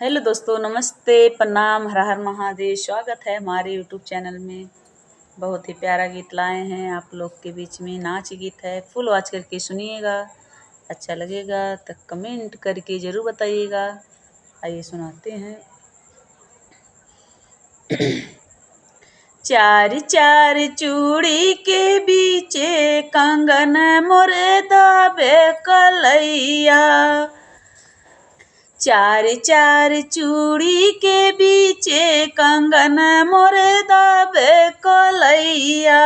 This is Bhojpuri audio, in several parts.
हेलो दोस्तों, नमस्ते, प्रणाम, हर हर महादेव। स्वागत है हमारे यूट्यूब चैनल में। बहुत ही प्यारा गीत लाए हैं आप लोग के बीच में। नाच गीत है, फुल वॉच करके सुनिएगा। अच्छा लगेगा तो कमेंट करके ज़रूर बताइएगा। आइए सुनाते हैं। चार चार चूड़ी के बीचे कंगन मोर दाबे कलैया। चार चार चूड़ी के बीचे कंगन मोर दाबे कलैया।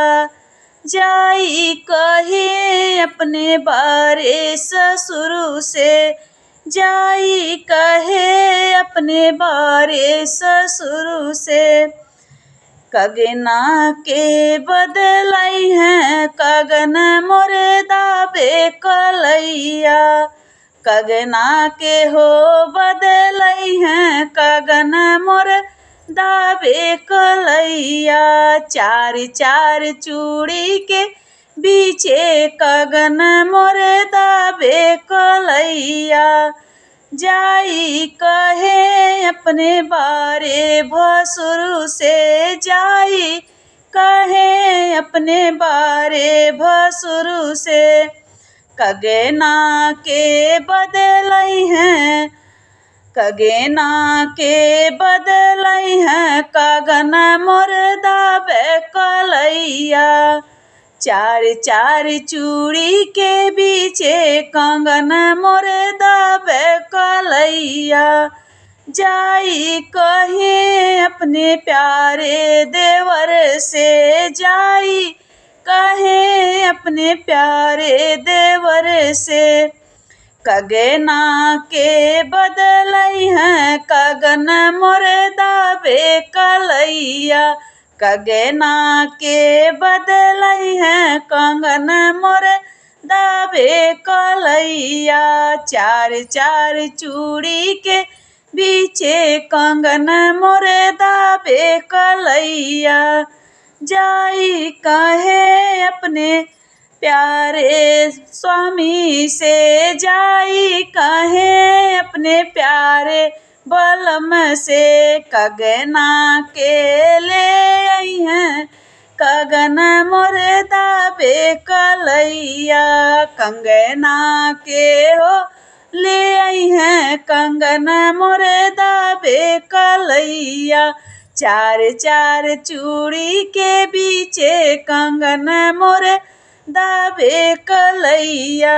जाई कहे अपने बारे ससुर से, जाई कहे अपने बारे ससुर से। कगना के बदलाई हैं कगन मोर दाबे कलैया। कगना के हो बदलई हैं कगन मोर दाबे कलैया। चार चार चूड़ी के बीचे कगन मोर दाबे कलैया। जाई कहे अपने बारे भसुर से, जाई कहे अपने बारे भसुर से। कगना के बदलई हैं कगना के बदलई हैं कगन मोर दाबे कलैया। चार चार चूड़ी के बीचे कंगन मोर दाबे कलैया। जाई कहे अपने प्यारे देवर से, जाई कहे अपने प्यारे देवर से। कगना के बदलई हैं कगन मोर दाबे कलैया। कगना के बदलई हैं कंगन मोर दाबे कलैया। चार चार चूड़ी के बीचे कंगन मोर दाबे कलैया। जाई कहे अपने प्यारे स्वामी से, जाई कहे अपने प्यारे बलम से। कगना के ले आई हैं कगन मोर दाबे कलैया। कंगना के हो ले आई हैं कंगन मोर दाबे कलैया। चार चार चूड़ी के बीचे कंगन मोर दाबे कलैया।